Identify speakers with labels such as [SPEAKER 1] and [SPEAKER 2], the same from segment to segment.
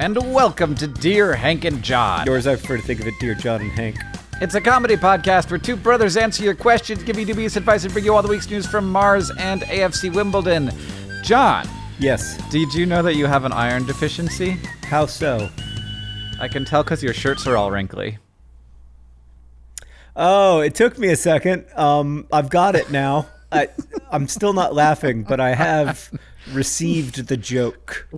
[SPEAKER 1] and welcome to Dear Hank and John.
[SPEAKER 2] Or as I prefer to think of it, Dear John and Hank.
[SPEAKER 1] It's a comedy podcast where two brothers answer your questions, give you dubious advice, and bring you all the week's news from Mars and AFC Wimbledon. John.
[SPEAKER 2] Yes.
[SPEAKER 1] Did you know that you have an iron deficiency?
[SPEAKER 2] How so?
[SPEAKER 1] I can tell because your shirts are all wrinkly.
[SPEAKER 2] Oh, it took me a second. I've got it now. I'm still not laughing, but I have received the joke.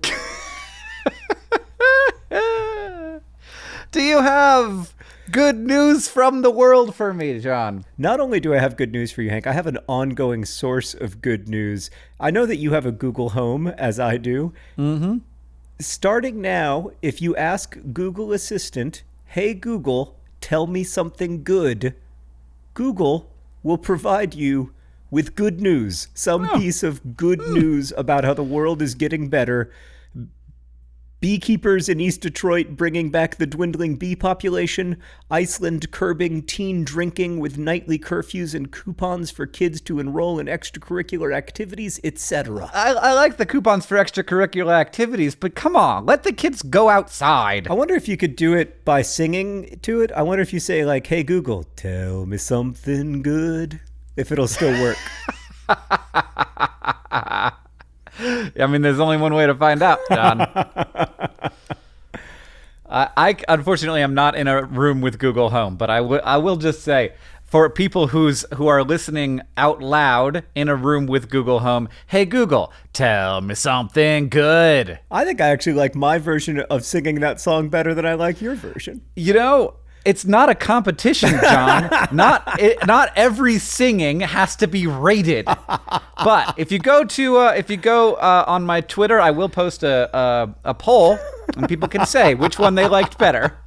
[SPEAKER 1] Do you have good news from the world for me, John?
[SPEAKER 2] Not only do I have good news for you, Hank, I have an ongoing source of good news. I know that you have a Google Home, as I do.
[SPEAKER 1] Mm-hmm.
[SPEAKER 2] Starting now, if you ask Google Assistant, "Hey Google, tell me something good," Google will provide you with good news. Some piece of good news about how the world is getting better. Beekeepers in East Detroit bringing back the dwindling bee population. Iceland curbing teen drinking with nightly curfews and coupons for kids to enroll in extracurricular activities, etc.
[SPEAKER 1] I like the coupons for extracurricular activities, but come on, let the kids go outside.
[SPEAKER 2] I wonder if you could do it by singing to it. I wonder if you say, like, "Hey Google, tell me something good," if it'll still work.
[SPEAKER 1] I mean, there's only one way to find out, John. I unfortunately am not in a room with Google Home, but I will just say, for people who are listening out loud in a room with Google Home, "Hey Google, tell me something good."
[SPEAKER 2] I think I actually like my version of singing that song better than I like your version.
[SPEAKER 1] You know, it's not a competition, John. Not every singing has to be rated. But if you go on my Twitter, I will post a poll, and people can say which one they liked better.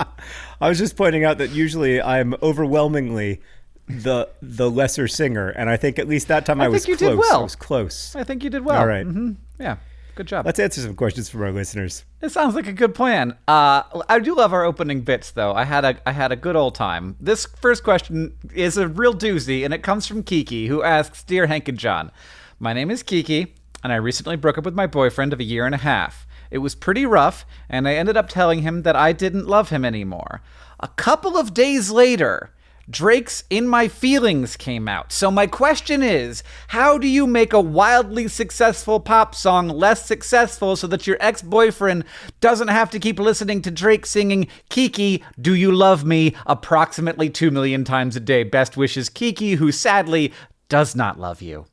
[SPEAKER 2] I was just pointing out that usually I'm overwhelmingly the lesser singer, and I think at least that time I was close.
[SPEAKER 1] Did well.
[SPEAKER 2] I was close.
[SPEAKER 1] I think you did well.
[SPEAKER 2] All right.
[SPEAKER 1] Mm-hmm. Yeah. Good job.
[SPEAKER 2] Let's answer some questions from our listeners.
[SPEAKER 1] It sounds like a good plan. I do love our opening bits, though. I had a good old time. This first question is a real doozy, and it comes from Kiki, who asks, "Dear Hank and John, my name is Kiki, and I recently broke up with my boyfriend of a year and a half. It was pretty rough, and I ended up telling him that I didn't love him anymore. A couple of days later, Drake's In My Feelings came out. So my question is, how do you make a wildly successful pop song less successful so that your ex-boyfriend doesn't have to keep listening to Drake singing Kiki, Do You Love Me approximately 2 million times a day? Best wishes, Kiki, who sadly does not love you."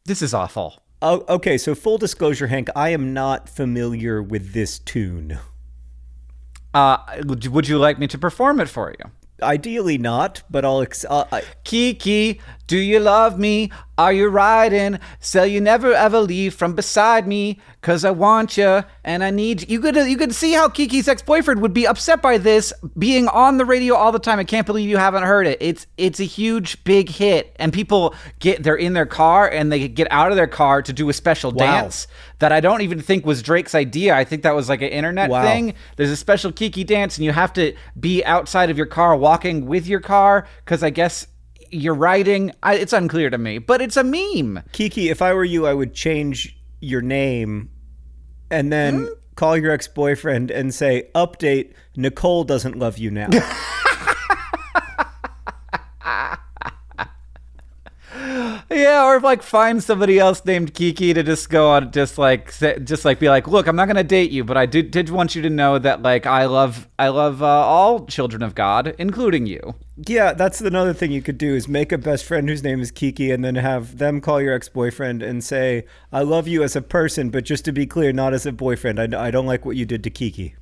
[SPEAKER 1] This is awful.
[SPEAKER 2] Oh, okay, so full disclosure, Hank, I am not familiar with this tune.
[SPEAKER 1] Would you like me to perform it for you?
[SPEAKER 2] Ideally not, but I'll...
[SPEAKER 1] Kiki, do you love me? Are you riding? So you never ever leave from beside me, 'cause I want you and I need you. You could see how Kiki's ex-boyfriend would be upset by this being on the radio all the time. I can't believe you haven't heard it. It's a huge, big hit, and people they're in their car and they get out of their car to do a special dance that I don't even think was Drake's idea. I think that was like an internet thing. There's a special Kiki dance, and you have to be outside of your car walking with your car, because I guess you're riding. It's unclear to me, but it's a meme.
[SPEAKER 2] Kiki, if I were you, I would change your name and then call your ex-boyfriend and say, "Update, Nicole doesn't love you now."
[SPEAKER 1] Yeah, or like find somebody else named Kiki to just go on, just like be like, "Look, I'm not gonna date you, but I did want you to know that like I love all children of God, including you."
[SPEAKER 2] Yeah, that's another thing you could do, is make a best friend whose name is Kiki and then have them call your ex-boyfriend and say, "I love you as a person, but just to be clear, not as a boyfriend. I don't like what you did to Kiki."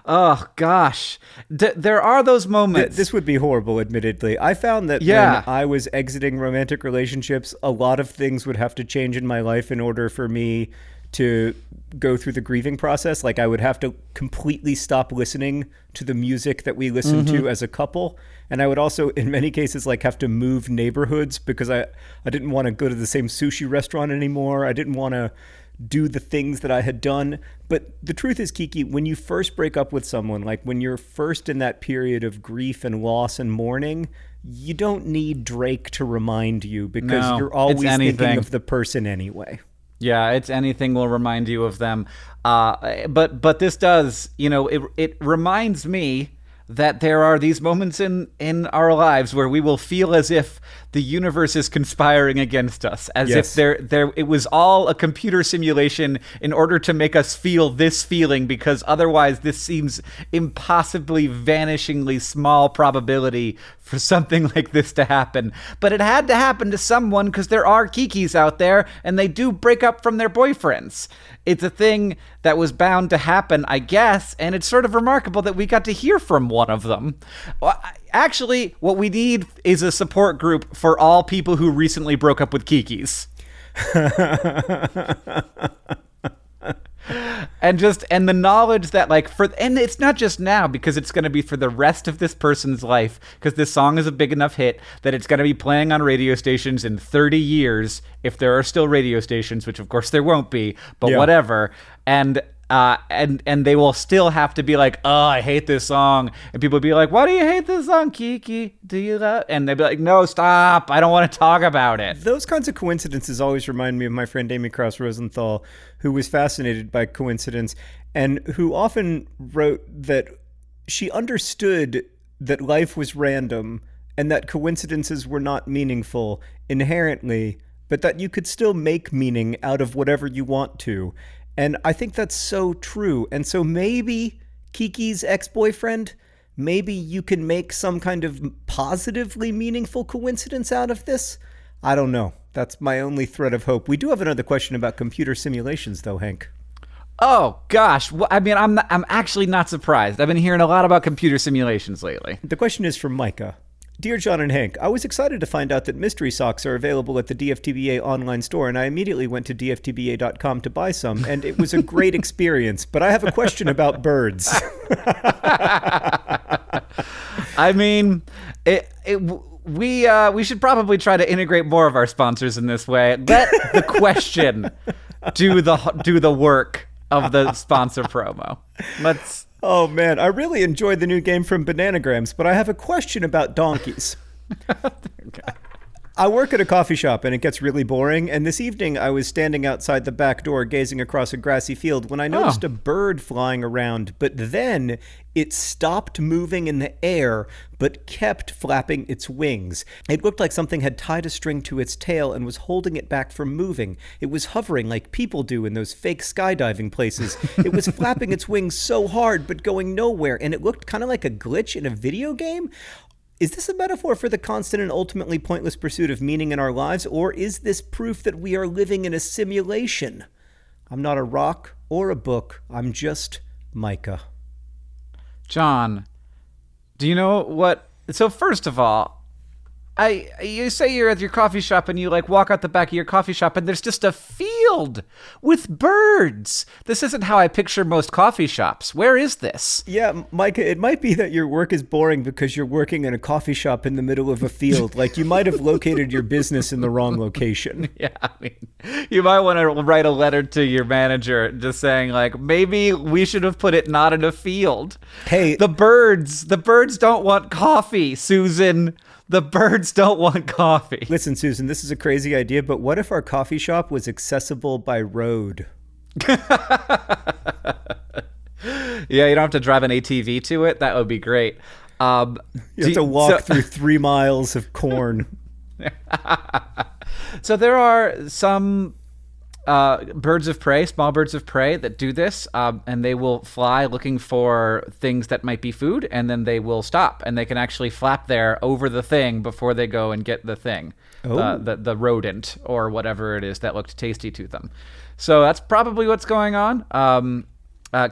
[SPEAKER 1] Oh, gosh. There are those moments.
[SPEAKER 2] This would be horrible, admittedly. I found that when I was exiting romantic relationships, a lot of things would have to change in my life in order for me to go through the grieving process. Like, I would have to completely stop listening to the music that we listened to as a couple. And I would also, in many cases, like have to move neighborhoods because I didn't want to go to the same sushi restaurant anymore. I didn't want to do the things that I had done. But the truth is, Kiki, when you first break up with someone, like when you're first in that period of grief and loss and mourning, you don't need Drake to remind you because you're always thinking of the person anyway.
[SPEAKER 1] Yeah, it's anything will remind you of them. But this does, it reminds me that there are these moments in our lives where we will feel as if the universe is conspiring against us, as if there it was all a computer simulation in order to make us feel this feeling, because otherwise this seems impossibly vanishingly small probability for something like this to happen. But it had to happen to someone, because there are Kikis out there and they do break up from their boyfriends. It's a thing that was bound to happen, I guess, and it's sort of remarkable that we got to hear from one of them. Actually, what we need is a support group for all people who recently broke up with Kikis. And the knowledge that, like, and it's not just now, because it's going to be for the rest of this person's life, because this song is a big enough hit that it's going to be playing on radio stations in 30 years, if there are still radio stations, which of course there won't be, but whatever. And they will still have to be like, oh, I hate this song. And people will be like, why do you hate this song, Kiki? Do you love? And they'd be like, no, stop. I don't want to talk about it.
[SPEAKER 2] Those kinds of coincidences always remind me of my friend Amy Krauss Rosenthal, who was fascinated by coincidence and who often wrote that she understood that life was random and that coincidences were not meaningful inherently, but that you could still make meaning out of whatever you want to. And I think that's so true. And so maybe Kiki's ex-boyfriend, maybe you can make some kind of positively meaningful coincidence out of this. I don't know. That's my only thread of hope. We do have another question about computer simulations, though, Hank.
[SPEAKER 1] Oh, gosh. Well, I mean, I'm actually not surprised. I've been hearing a lot about computer simulations lately.
[SPEAKER 2] The question is from Micah. Dear John and Hank, I was excited to find out that mystery socks are available at the DFTBA online store, and I immediately went to dftba.com to buy some, and it was a great experience. But I have a question about birds.
[SPEAKER 1] I mean, we should probably try to integrate more of our sponsors in this way. Let the question do the work of the sponsor promo. Let's.
[SPEAKER 2] Oh, man, I really enjoyed the new game from Bananagrams, but I have a question about donkeys.
[SPEAKER 1] Okay.
[SPEAKER 2] I work at a coffee shop, and it gets really boring, and this evening I was standing outside the back door gazing across a grassy field when I noticed a bird flying around, but then it stopped moving in the air, but kept flapping its wings. It looked like something had tied a string to its tail and was holding it back from moving. It was hovering like people do in those fake skydiving places. It was flapping its wings so hard, but going nowhere, and it looked kind of like a glitch in a video game. Is this a metaphor for the constant and ultimately pointless pursuit of meaning in our lives, or is this proof that we are living in a simulation? I'm not a rock or a book. I'm just Micah.
[SPEAKER 1] John, do you know what? So first of all, you say you're at your coffee shop and you like walk out the back of your coffee shop and there's just a field with birds. This isn't how I picture most coffee shops. Where is this?
[SPEAKER 2] Yeah, Micah, it might be that your work is boring because you're working in a coffee shop in the middle of a field. Like you might have located your business in the wrong location.
[SPEAKER 1] Yeah, I mean, you might want to write a letter to your manager just saying like, maybe we should have put it not in a field.
[SPEAKER 2] Hey,
[SPEAKER 1] the birds don't want coffee, Susan. The birds don't want coffee.
[SPEAKER 2] Listen, Susan, this is a crazy idea, but what if our coffee shop was accessible by road?
[SPEAKER 1] Yeah, you don't have to drive an ATV to it. That would be great.
[SPEAKER 2] You have to walk through 3 miles of corn.
[SPEAKER 1] So there are some birds of prey, small birds of prey that do this, and they will fly looking for things that might be food, and then they will stop, and they can actually flap there over the thing before they go and get the thing, the rodent or whatever it is that looked tasty to them. So that's probably what's going on.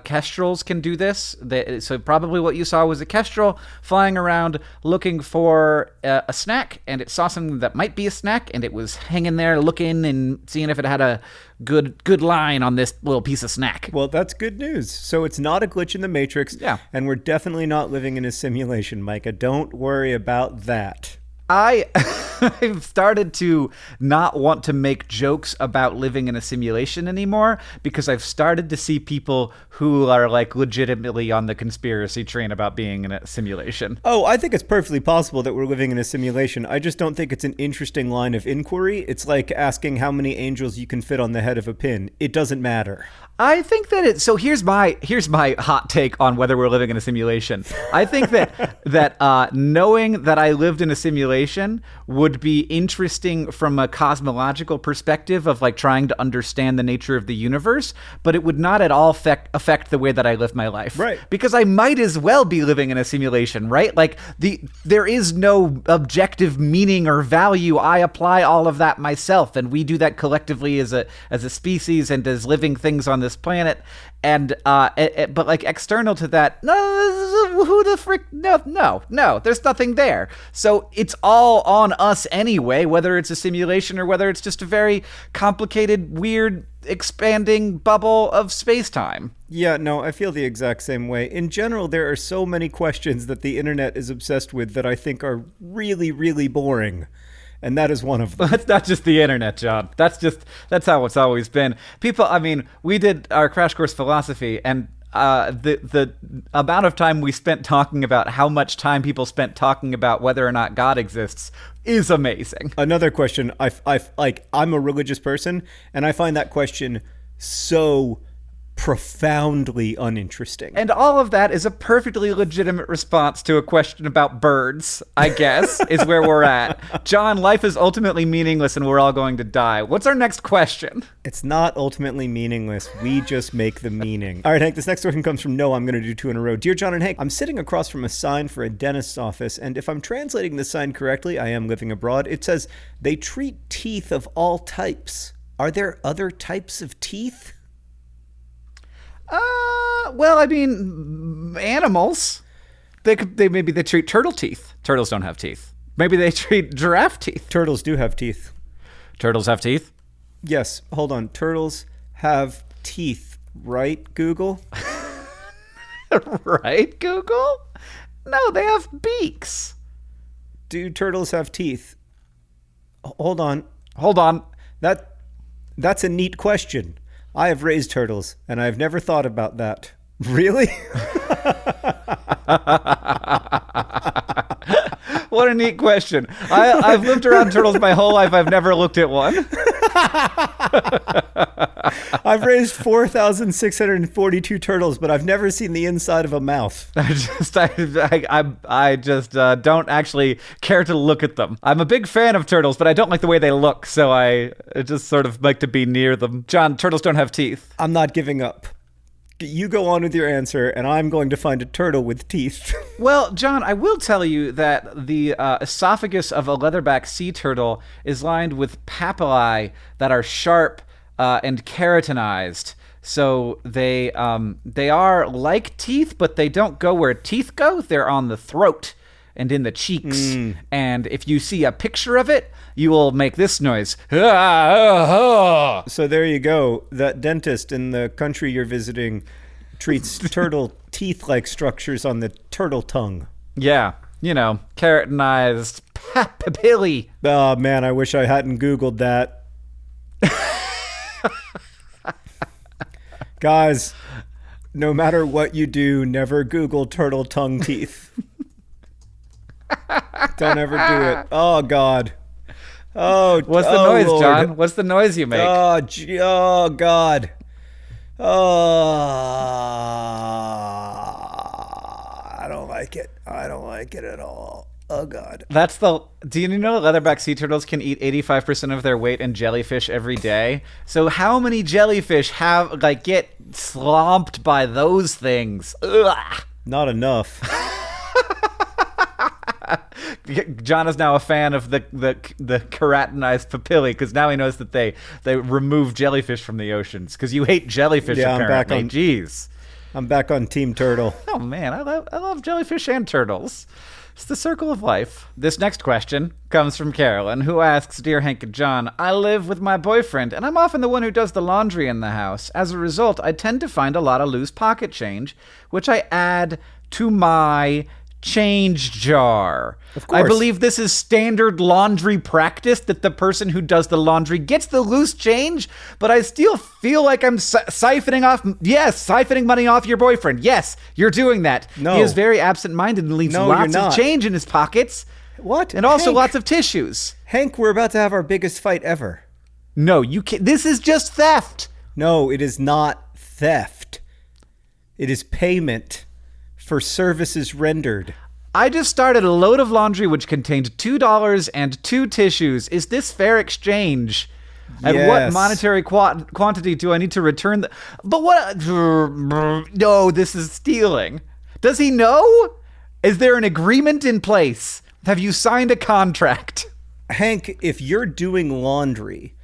[SPEAKER 1] Kestrels can do this. So probably what you saw was a kestrel flying around looking for a snack, and it saw something that might be a snack, and it was hanging there looking and seeing if it had a good line on this little piece of snack.
[SPEAKER 2] Well, that's good news. So it's not a glitch in the Matrix,
[SPEAKER 1] yeah.
[SPEAKER 2] And we're definitely not living in a simulation, Micah. Don't worry about that.
[SPEAKER 1] I've started to not want to make jokes about living in a simulation anymore because I've started to see people who are like legitimately on the conspiracy train about being in a simulation.
[SPEAKER 2] Oh, I think it's perfectly possible that we're living in a simulation. I just don't think it's an interesting line of inquiry. It's like asking how many angels you can fit on the head of a pin. It doesn't matter.
[SPEAKER 1] I think that so here's my hot take on whether we're living in a simulation. I think that knowing that I lived in a simulation would be interesting from a cosmological perspective of like trying to understand the nature of the universe, but it would not at all affect the way that I live my life.
[SPEAKER 2] Right.
[SPEAKER 1] Because I might as well be living in a simulation, right? Like there is no objective meaning or value. I apply all of that myself, and we do that collectively as a species and as living things on this planet. And but like external to that, no, who the frick? No, there's nothing there. So it's all on us anyway, whether it's a simulation or whether it's just a very complicated, weird, expanding bubble of space-time.
[SPEAKER 2] Yeah, no, I feel the exact same way. In general, there are so many questions that the internet is obsessed with that I think are really, really boring. And that is one of them.
[SPEAKER 1] That's not just the internet, John. That's how it's always been. People, I mean, we did our Crash Course Philosophy, and the amount of time we spent talking about how much time people spent talking about whether or not God exists is amazing.
[SPEAKER 2] Another question, I'm a religious person, and I find that question so profoundly uninteresting.
[SPEAKER 1] And all of that is a perfectly legitimate response to a question about birds, I guess, is where we're at. John, life is ultimately meaningless and we're all going to die. What's our next question?
[SPEAKER 2] It's not ultimately meaningless. We just make the meaning. All right, Hank, this next question comes from No. I'm going to do 2 in a row. Dear John and Hank, I'm sitting across from a sign for a dentist's office, and if I'm translating the sign correctly, I am living abroad. It says, they treat teeth of all types. Are there other types of teeth?
[SPEAKER 1] Well, I mean, animals. They maybe they treat turtle teeth. Turtles don't have teeth. Maybe they treat giraffe teeth.
[SPEAKER 2] Turtles do have teeth.
[SPEAKER 1] Turtles have teeth?
[SPEAKER 2] Yes. Hold on. Turtles have teeth, right, Google?
[SPEAKER 1] Right, Google? No, they have beaks.
[SPEAKER 2] Do turtles have teeth? Hold on. That's a neat question. I have raised turtles, and I have never thought about that. Really?
[SPEAKER 1] What a neat question. I've lived around turtles my whole life. I've never looked at one.
[SPEAKER 2] I've raised 4,642 turtles, but I've never seen the inside of a mouth.
[SPEAKER 1] I just don't actually care to look at them. I'm a big fan of turtles, but I don't like the way they look, so I just sort of like to be near them. John, turtles don't have teeth.
[SPEAKER 2] I'm not giving up. You go on with your answer, and I'm going to find a turtle with teeth.
[SPEAKER 1] Well, John, I will tell you that the esophagus of a leatherback sea turtle is lined with papillae that are sharp and keratinized. So they are like teeth, but they don't go where teeth go. They're on the throat and in the cheeks. And if you see a picture of it, you will make this noise.
[SPEAKER 2] So there you go. That dentist in the country you're visiting treats turtle teeth-like structures on the turtle tongue.
[SPEAKER 1] Yeah, you know, keratinized papillae.
[SPEAKER 2] Oh, man, I wish I hadn't Googled that. Guys, no matter what you do, never Google turtle tongue teeth. Don't ever do it. Oh, God.
[SPEAKER 1] What's the noise, Lord. John? What's the noise you make?
[SPEAKER 2] Oh, God. I don't like it. I don't like it at all. Oh, God.
[SPEAKER 1] Do you know leatherback sea turtles can eat 85% of their weight in jellyfish every day? So how many jellyfish get slomped by those things? Ugh.
[SPEAKER 2] Not enough.
[SPEAKER 1] John is now a fan of the keratinized papillae because now he knows that they remove jellyfish from the oceans because you hate jellyfish. Yeah, apparently. Jeez,
[SPEAKER 2] I'm back on Team Turtle.
[SPEAKER 1] Oh man, I love jellyfish and turtles. It's the circle of life. This next question comes from Carolyn, who asks, Dear Hank and John, I live with my boyfriend, and I'm often the one who does the laundry in the house. As a result, I tend to find a lot of loose pocket change, which I add to my change jar.
[SPEAKER 2] Of course.
[SPEAKER 1] I believe this is standard laundry practice that the person who does the laundry gets the loose change, but I still feel like I'm siphoning money off your boyfriend. Yes, you're doing that.
[SPEAKER 2] No.
[SPEAKER 1] He is very absent-minded and leaves lots of change in his pockets.
[SPEAKER 2] What?
[SPEAKER 1] And also
[SPEAKER 2] Hank,
[SPEAKER 1] lots of tissues.
[SPEAKER 2] Hank, we're about to have our biggest fight ever.
[SPEAKER 1] No, you can't. This is just theft.
[SPEAKER 2] No, it is not theft. It is payment for services rendered.
[SPEAKER 1] I just started a load of laundry which contained $2 and 2 tissues. Is this fair exchange? At what monetary quantity do I need to return But what? No, this is stealing. Does he know? Is there an agreement in place? Have you signed a contract?
[SPEAKER 2] Hank, if you're doing laundry,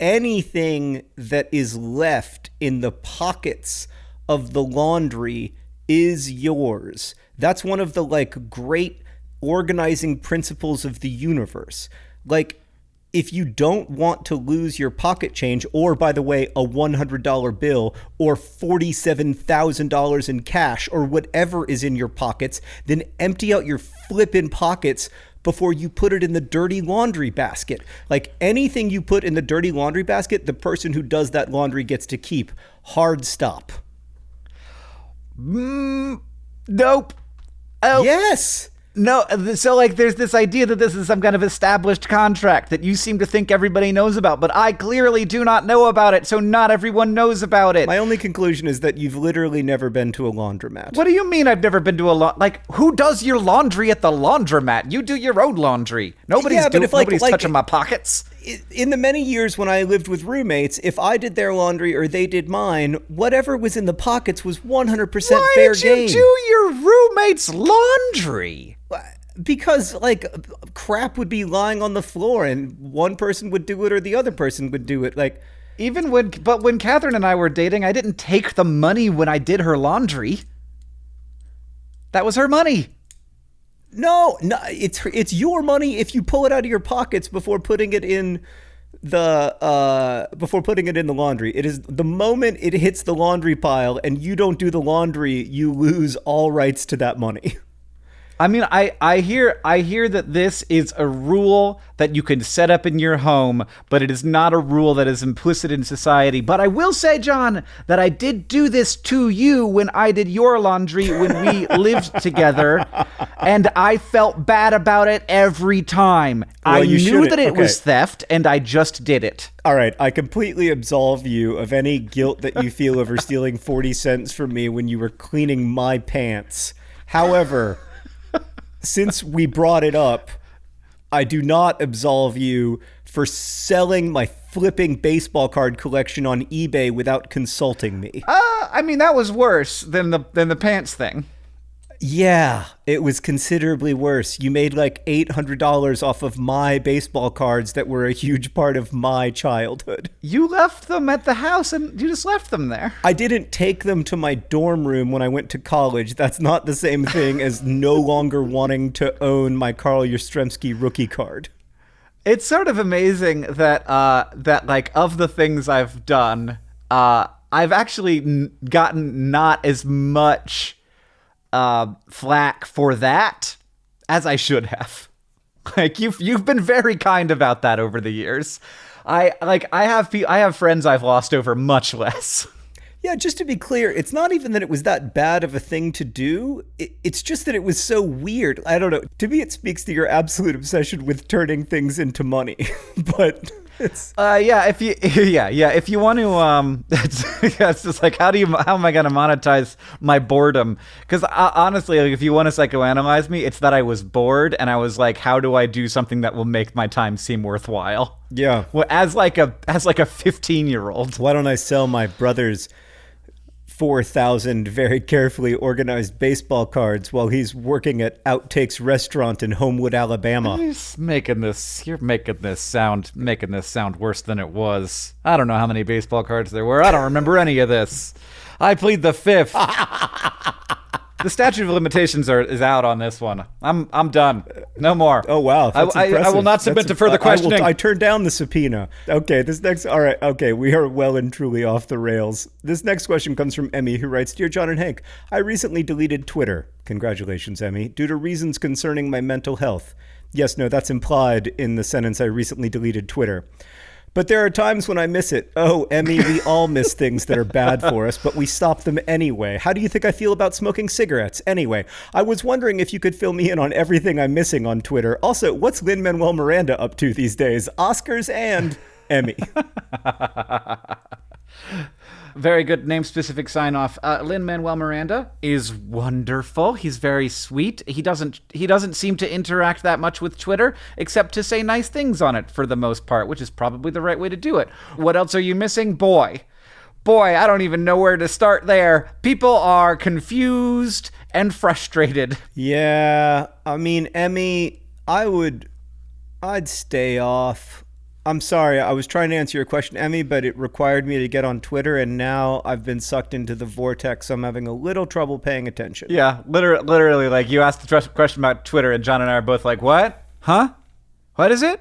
[SPEAKER 2] anything that is left in the pockets of the laundry is yours. That's one of the great organizing principles of the universe. If you don't want to lose your pocket change, or by the way, a $100 bill or $47,000 in cash or whatever is in your pockets, then empty out your flippin' pockets before you put it in the dirty laundry basket. Anything you put in the dirty laundry basket, the person who does that laundry gets to keep. Hard stop.
[SPEAKER 1] Nope. Oh.
[SPEAKER 2] Yes.
[SPEAKER 1] No, so there's this idea that this is some kind of established contract that you seem to think everybody knows about, but I clearly do not know about it, so not everyone knows about it.
[SPEAKER 2] My only conclusion is that you've literally never been to a laundromat.
[SPEAKER 1] What do you mean I've never been to a who does your laundry at the laundromat? You do your own laundry. Nobody's touching my pockets.
[SPEAKER 2] In the many years when I lived with roommates, if I did their laundry or they did mine, whatever was in the pockets was 100% fair game.
[SPEAKER 1] Why'd you do your roommate's laundry?
[SPEAKER 2] Because crap would be lying on the floor and one person would do it or the other person would do it.
[SPEAKER 1] When Catherine and I were dating, I didn't take the money when I did her laundry. That was her money.
[SPEAKER 2] No, it's your money if you pull it out of your pockets before putting it in the laundry. It is the moment it hits the laundry pile and you don't do the laundry, you lose all rights to that money.
[SPEAKER 1] I mean, I hear that this is a rule that you can set up in your home, but it is not a rule that is implicit in society. But I will say, John, that I did do this to you when I did your laundry when we lived together, and I felt bad about it every time.
[SPEAKER 2] Well,
[SPEAKER 1] I knew that it was theft, and I just did it.
[SPEAKER 2] All right, I completely absolve you of any guilt that you feel over stealing 40 cents from me when you were cleaning my pants. However, since we brought it up, I do not absolve you for selling my flipping baseball card collection on eBay without consulting me.
[SPEAKER 1] I mean, that was worse than the pants thing.
[SPEAKER 2] Yeah, it was considerably worse. You made $800 off of my baseball cards that were a huge part of my childhood.
[SPEAKER 1] You left them at the house and you just left them there.
[SPEAKER 2] I didn't take them to my dorm room when I went to college. That's not the same thing as no longer wanting to own my Carl Yastrzemski rookie card.
[SPEAKER 1] It's sort of amazing that of the things I've done, I've actually gotten not as much flack for that as I should have. You've been very kind about that over the years. I have friends I've lost over much less.
[SPEAKER 2] Yeah, just to be clear, it's not even that it was that bad of a thing to do. It's just that it was so weird. I don't know. To me, it speaks to your absolute obsession with turning things into money. But it's if you want to it's just how am I going to monetize my boredom? Because honestly, if you want to psychoanalyze me, it's that I was bored and I was like, how do I do something that will make my time seem worthwhile? Yeah.
[SPEAKER 1] Well, as like a 15-year-old.
[SPEAKER 2] Why don't I sell my brother's 4,000 very carefully organized baseball cards while he's working at Outtakes Restaurant in Homewood, Alabama?
[SPEAKER 1] You're making this sound worse than it was. I don't know how many baseball cards there were. I don't remember any of this. I plead the fifth. The statute of limitations is out on this one. I'm done. No more.
[SPEAKER 2] Oh wow, that's
[SPEAKER 1] I will not submit to further questioning.
[SPEAKER 2] I turned down the subpoena. Okay, all right. Okay, we are well and truly off the rails. This next question comes from Emmy, who writes, "Dear John and Hank, I recently deleted Twitter. Congratulations, Emmy, due to reasons concerning my mental health." Yes, no, that's implied in the sentence, "I recently deleted Twitter. But there are times when I miss it. Oh, Emmy, we all miss things that are bad for us, but we stop them anyway. How do you think I feel about smoking cigarettes? Anyway, I was wondering if you could fill me in on everything I'm missing on Twitter. Also, what's Lin-Manuel Miranda up to these days? Oscars and Emmy."
[SPEAKER 1] Very good name-specific sign-off. Lin-Manuel Miranda is wonderful. He's very sweet. He doesn't seem to interact that much with Twitter, except to say nice things on it for the most part, which is probably the right way to do it. What else are you missing? Boy, I don't even know where to start there. People are confused and frustrated.
[SPEAKER 2] Yeah, I mean, Emmy, I'd stay off. I'm sorry, I was trying to answer your question, Emmy, but it required me to get on Twitter, and now I've been sucked into the vortex, so I'm having a little trouble paying attention.
[SPEAKER 1] Yeah, literally, like, you asked the question about Twitter, and John and I are both like, what? Huh? What is it?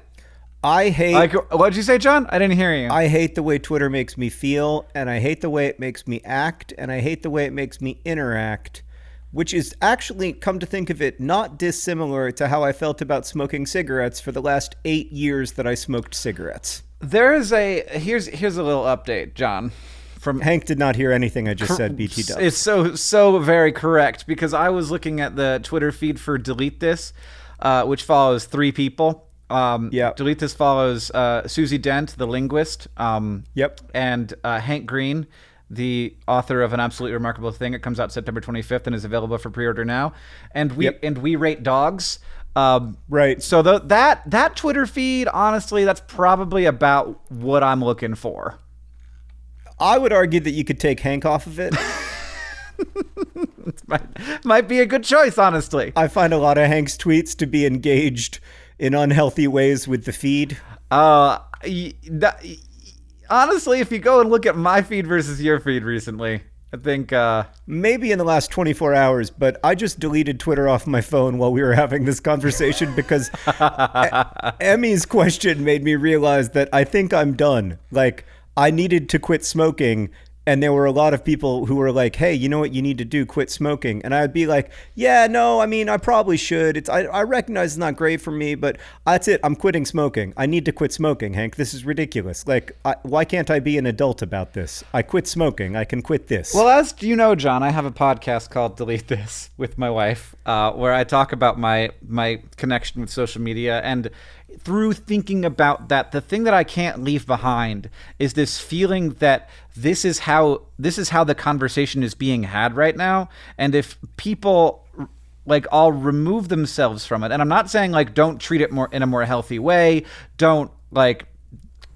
[SPEAKER 2] I hate...
[SPEAKER 1] Like, what'd you say, John? I didn't hear you.
[SPEAKER 2] I hate the way Twitter makes me feel, and I hate the way it makes me act, and I hate the way it makes me interact, which is actually, come to think of it, not dissimilar to how I felt about smoking cigarettes for the last 8 years that I smoked cigarettes.
[SPEAKER 1] Here's a little update, John.
[SPEAKER 2] Hank did not hear anything I just said, BT Dubs.
[SPEAKER 1] It's so very correct, because I was looking at the Twitter feed for Delete This, which follows 3 people. Delete This follows Susie Dent, the linguist, and Hank Green, the author of An Absolutely Remarkable Thing. It comes out September 25th and is available for pre-order now. And we rate dogs.
[SPEAKER 2] Right.
[SPEAKER 1] So that Twitter feed, honestly, that's probably about what I'm looking for.
[SPEAKER 2] I would argue that you could take Hank off of it.
[SPEAKER 1] might be a good choice, honestly.
[SPEAKER 2] I find a lot of Hank's tweets to be engaged in unhealthy ways with the feed.
[SPEAKER 1] Honestly, if you go and look at my feed versus your feed recently, I think...
[SPEAKER 2] maybe in the last 24 hours, but I just deleted Twitter off my phone while we were having this conversation because Emmy's question made me realize that I think I'm done. Like, I needed to quit smoking, and there were a lot of people who were like, hey, you know what you need to do? Quit smoking. And I'd be like, yeah, no, I mean, I probably should. I recognize it's not great for me, but that's it. I'm quitting smoking. I need to quit smoking, Hank. This is ridiculous. Like, why can't I be an adult about this? I quit smoking. I can quit this.
[SPEAKER 1] Well, as you know, John, I have a podcast called Delete This with my wife, where I talk about my connection with social media. And through thinking about that, the thing that I can't leave behind is this feeling that this is how the conversation is being had right now. And if people like all remove themselves from it, and I'm not saying like don't treat it more in a more healthy way, don't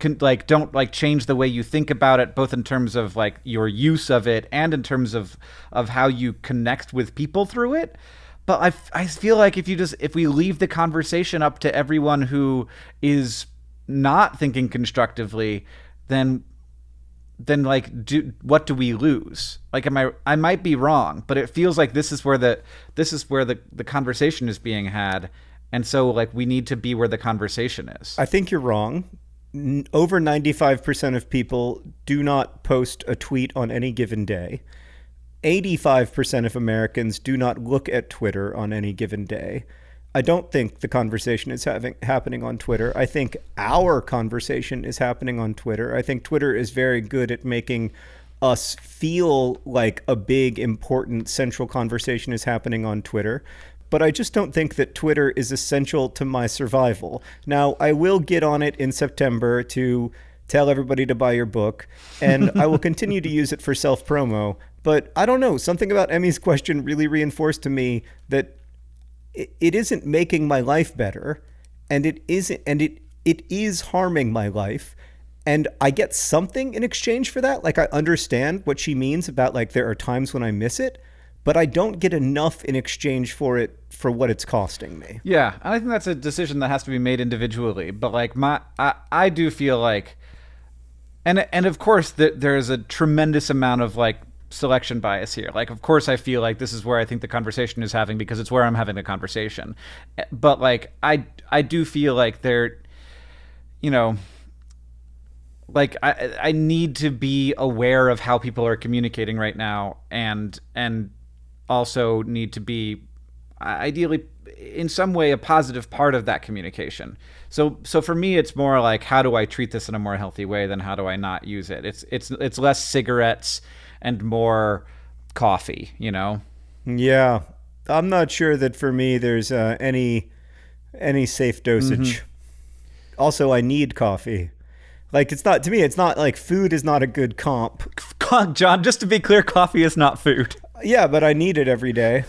[SPEAKER 1] change the way you think about it, both in terms of like your use of it and in terms of how you connect with people through it. But I feel like if we leave the conversation up to everyone who is not thinking constructively, then like what do we lose? Like I might be wrong, but it feels like this is where the conversation is being had, and so like we need to be where the conversation is.
[SPEAKER 2] I think you're wrong. Over 95% of people do not post a tweet on any given day. 85% of Americans do not look at Twitter on any given day. I don't think the conversation is happening on Twitter. I think our conversation is happening on Twitter. I think Twitter is very good at making us feel like a big, important, central conversation is happening on Twitter. But I just don't think that Twitter is essential to my survival. Now, I will get on it in September to tell everybody to buy your book, and I will continue to use it for self-promo. But I don't know, something about Emmy's question really reinforced to me that it isn't making my life better, and it is harming my life. And I get something in exchange for that. Like, I understand what she means about like there are times when I miss it, but I don't get enough in exchange for it for what it's costing me.
[SPEAKER 1] Yeah, and I think that's a decision that has to be made individually. But like I do feel like, and of course there's a tremendous amount of like selection bias here. Like, of course, I feel like this is where I think the conversation is having because it's where I'm having the conversation. But like, I do feel like they're, you know, like I need to be aware of how people are communicating right now, and also need to be ideally in some way a positive part of that communication. So for me, it's more like, how do I treat this in a more healthy way than how do I not use it? It's less cigarettes and more coffee, you know?
[SPEAKER 2] Yeah. I'm not sure that for me there's any safe dosage. Also, I need coffee. Like, it's not, to me, it's not like food is not a good comp.
[SPEAKER 1] John, just to be clear, coffee is not food.
[SPEAKER 2] Yeah, but I need it every day.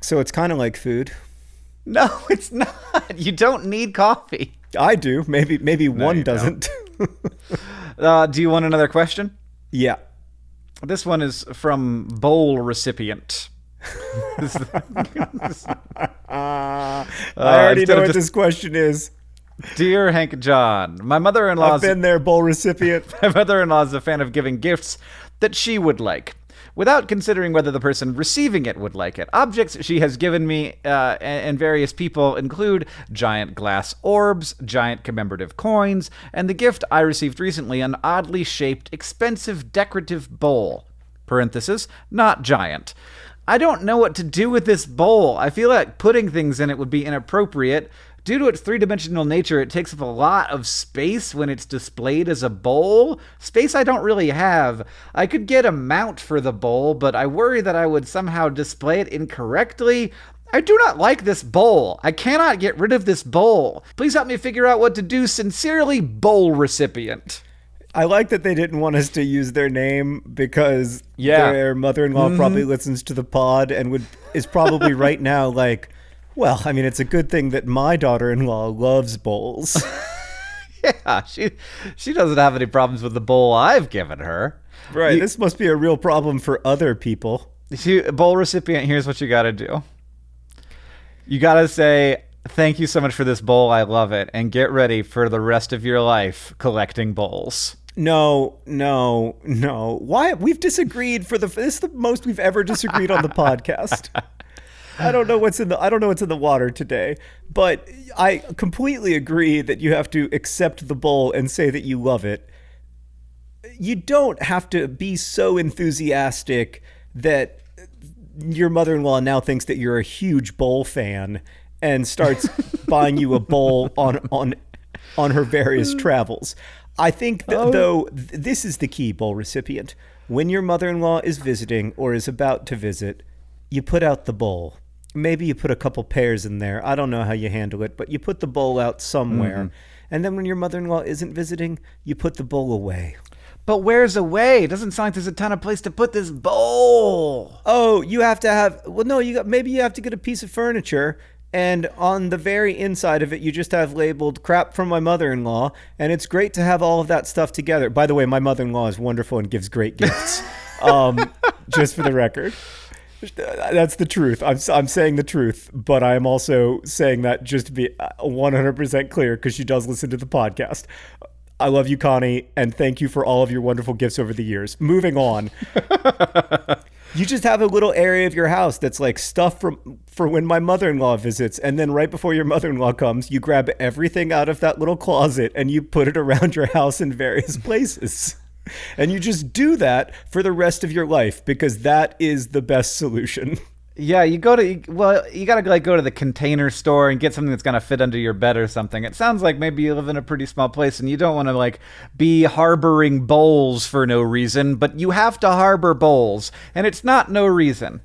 [SPEAKER 2] So it's kind of like food.
[SPEAKER 1] No, it's not. You don't need coffee.
[SPEAKER 2] I do. Maybe no, one doesn't.
[SPEAKER 1] Do you want another question?
[SPEAKER 2] Yeah.
[SPEAKER 1] This one is from bowl recipient.
[SPEAKER 2] I already know what this question is.
[SPEAKER 1] Dear Hank and John, my mother-in-law...
[SPEAKER 2] I've been there, bowl recipient.
[SPEAKER 1] My mother-in-law is a fan of giving gifts that she would like, without considering whether the person receiving it would like it. Objects she has given me and various people include giant glass orbs, giant commemorative coins, and the gift I received recently, an oddly shaped, expensive decorative bowl. Parenthesis, not giant. I don't know what to do with this bowl. I feel like putting things in it would be inappropriate. Due to its three-dimensional nature, it takes up a lot of space when it's displayed as a bowl. Space I don't really have. I could get a mount for the bowl, but I worry that I would somehow display it incorrectly. I do not like this bowl. I cannot get rid of this bowl. Please help me figure out what to do. Sincerely, bowl recipient.
[SPEAKER 2] I like that they didn't want us to use their name because their mother-in-law probably listens to the pod and is probably right now like... Well, I mean, it's a good thing that my daughter-in-law loves bowls.
[SPEAKER 1] Yeah, she doesn't have any problems with the bowl I've given her.
[SPEAKER 2] Right, this must be a real problem for other people.
[SPEAKER 1] Bowl recipient, here's what you gotta do. You gotta say, thank you so much for this bowl, I love it, and get ready for the rest of your life collecting bowls.
[SPEAKER 2] No. Why? We've disagreed this is the most we've ever disagreed on the podcast. I don't know what's in the water today, but I completely agree that you have to accept the bowl and say that you love it. You don't have to be so enthusiastic that your mother-in-law now thinks that you're a huge bowl fan and starts buying you a bowl on her various travels. I think though this is the key, bowl recipient. When your mother-in-law is visiting or is about to visit, you put out the bowl. Maybe you put a couple pears in there. I don't know how you handle it, but you put the bowl out somewhere. And then when your mother-in-law isn't visiting, you put the bowl away.
[SPEAKER 1] But where's away? It doesn't sound like there's a ton of place to put this bowl.
[SPEAKER 2] Oh, you have to have... Well, no, maybe you have to get a piece of furniture, and on the very inside of it, you just have labeled crap from my mother-in-law, and it's great to have all of that stuff together. By the way, my mother-in-law is wonderful and gives great gifts. Just for the record. That's the truth. I'm saying the truth, but I'm also saying that just to be 100% clear because she does listen to the podcast. I love you, Connie, and thank you for all of your wonderful gifts over the years. Moving on. You just have a little area of your house that's like stuff for when my mother-in-law visits, and then right before your mother-in-law comes, you grab everything out of that little closet and you put it around your house in various places. And you just do that for the rest of your life because that is the best solution.
[SPEAKER 1] Yeah, you gotta like go to the Container Store and get something that's gonna fit under your bed or something. It sounds like maybe you live in a pretty small place and you don't want to like be harboring bowls for no reason, but you have to harbor bowls, and it's not no reason.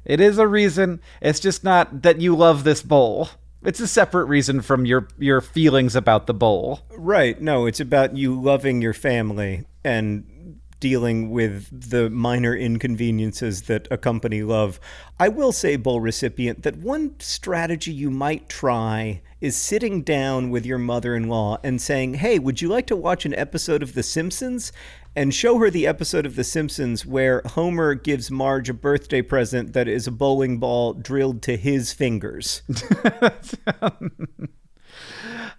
[SPEAKER 1] It is a reason. It's just not that you love this bowl. It's a separate reason from your feelings about the bowl.
[SPEAKER 2] Right. No, it's about you loving your family and dealing with the minor inconveniences that accompany love. I will say, bowl recipient, that one strategy you might try is sitting down with your mother-in-law and saying, hey, would you like to watch an episode of The Simpsons? And show her the episode of The Simpsons where Homer gives Marge a birthday present that is a bowling ball drilled to his fingers.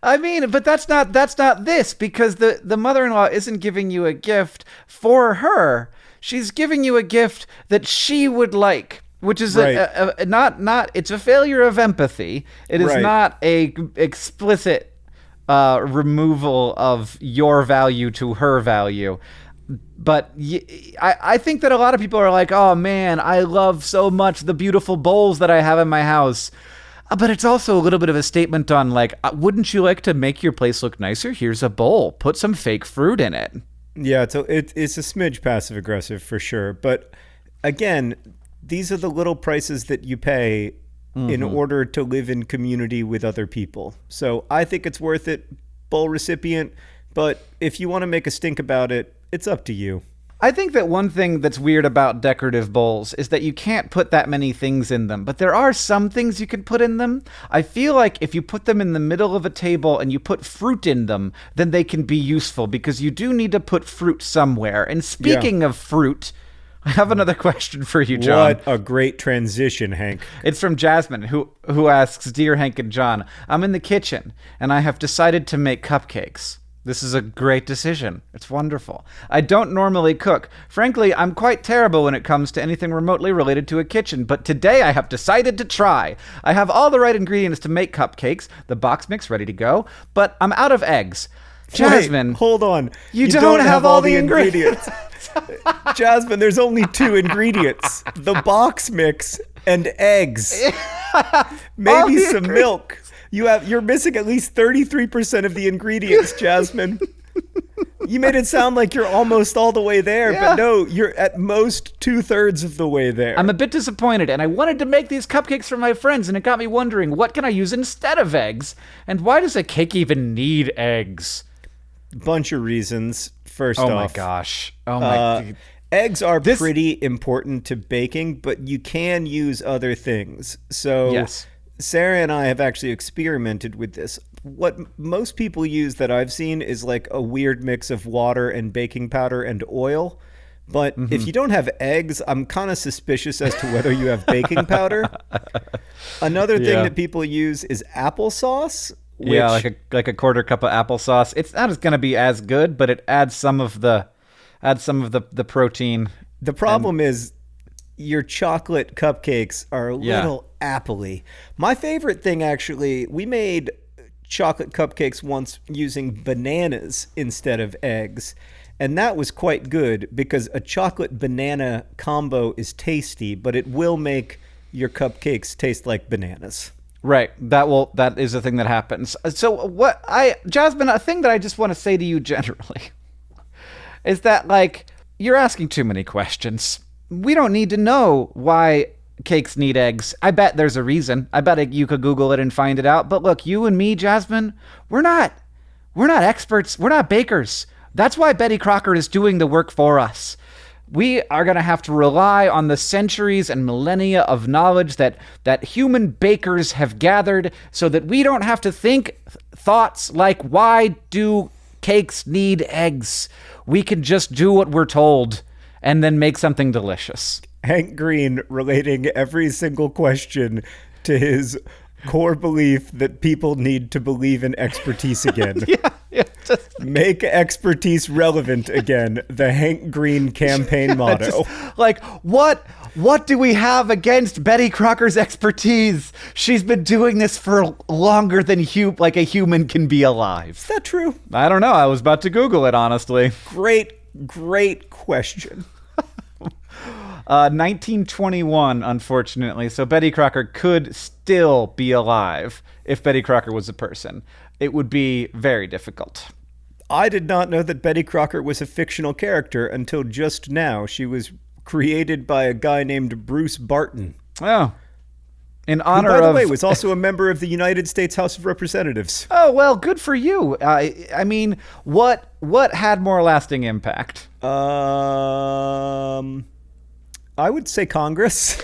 [SPEAKER 1] I mean, but that's not this, because the mother-in-law isn't giving you a gift for her. she's giving you a gift that she would like. Which is not. It's a failure of empathy. It is not a explicit removal of your value to her value. But I think that a lot of people are like, oh man, I love so much the beautiful bowls that I have in my house. But it's also a little bit of a statement on like, wouldn't you like to make your place look nicer? Here's a bowl. Put some fake fruit in it.
[SPEAKER 2] Yeah, so it's a smidge passive aggressive for sure. But again, these are the little prices that you pay in order to live in community with other people. So I think it's worth it, bowl recipient. But if you want to make a stink about it, it's up to you.
[SPEAKER 1] I think that one thing that's weird about decorative bowls is that you can't put that many things in them, but there are some things you can put in them. I feel like if you put them in the middle of a table and you put fruit in them, then they can be useful because you do need to put fruit somewhere. And speaking of fruit, I have another question for you, John.
[SPEAKER 2] What a great transition, Hank.
[SPEAKER 1] It's from Jasmine, who asks, Dear Hank and John, I'm in the kitchen, and I have decided to make cupcakes. This is a great decision. It's wonderful. I don't normally cook. Frankly, I'm quite terrible when it comes to anything remotely related to a kitchen, but today I have decided to try. I have all the right ingredients to make cupcakes, the box mix ready to go, but I'm out of eggs. Jasmine,
[SPEAKER 2] wait, hold on.
[SPEAKER 1] You don't have all the ingredients.
[SPEAKER 2] Jasmine, there's only 2 ingredients. The box mix and eggs. Maybe some milk. You're missing at least 33% of the ingredients, Jasmine. You made it sound like you're almost all the way there, but no, you're at most 2/3 of the way there.
[SPEAKER 1] I'm a bit disappointed, and I wanted to make these cupcakes for my friends, and it got me wondering, what can I use instead of eggs? And why does a cake even need eggs?
[SPEAKER 2] Bunch of reasons. First off.
[SPEAKER 1] Oh my gosh. Oh my.
[SPEAKER 2] Eggs are pretty important to baking, but you can use other things. So
[SPEAKER 1] yes.
[SPEAKER 2] Sarah and I have actually experimented with this. What most people use that I've seen is like a weird mix of water and baking powder and oil. But if you don't have eggs, I'm kind of suspicious as to whether you have baking powder. Another thing that people use is applesauce.
[SPEAKER 1] Like a quarter cup of applesauce. It's not going to be as good, but it adds some of the protein.
[SPEAKER 2] The problem is your chocolate cupcakes are a little appley. My favorite thing, actually, we made chocolate cupcakes once using bananas instead of eggs. And that was quite good because a chocolate banana combo is tasty, but it will make your cupcakes taste like bananas.
[SPEAKER 1] Right. That is a thing that happens. So Jasmine, a thing that I just want to say to you generally is that, like, you're asking too many questions. We don't need to know why cakes need eggs. I bet there's a reason. I bet you could Google it and find it out. But look, you and me, Jasmine, we're not experts. We're not bakers. That's why Betty Crocker is doing the work for us. We are going to have to rely on the centuries and millennia of knowledge that human bakers have gathered so that we don't have to think thoughts like, why do cakes need eggs? We can just do what we're told and then make something delicious.
[SPEAKER 2] Hank Green relating every single question to his core belief that people need to believe in expertise again. Make expertise relevant again. The Hank Green campaign motto.
[SPEAKER 1] What do we have against Betty Crocker's expertise? She's been doing this for longer than a human can be alive.
[SPEAKER 2] Is that true?
[SPEAKER 1] I don't know. I was about to Google it, honestly.
[SPEAKER 2] Great question.
[SPEAKER 1] 1921, unfortunately. So Betty Crocker could still be alive if Betty Crocker was a person. It would be very difficult.
[SPEAKER 2] I did not know that Betty Crocker was a fictional character until just now. She was created by a guy named Bruce Barton.
[SPEAKER 1] Oh. In honor of...
[SPEAKER 2] Who, by the way, was also a member of the United States House of Representatives.
[SPEAKER 1] Oh, well, good for you. I mean, what had more lasting impact?
[SPEAKER 2] I would say Congress.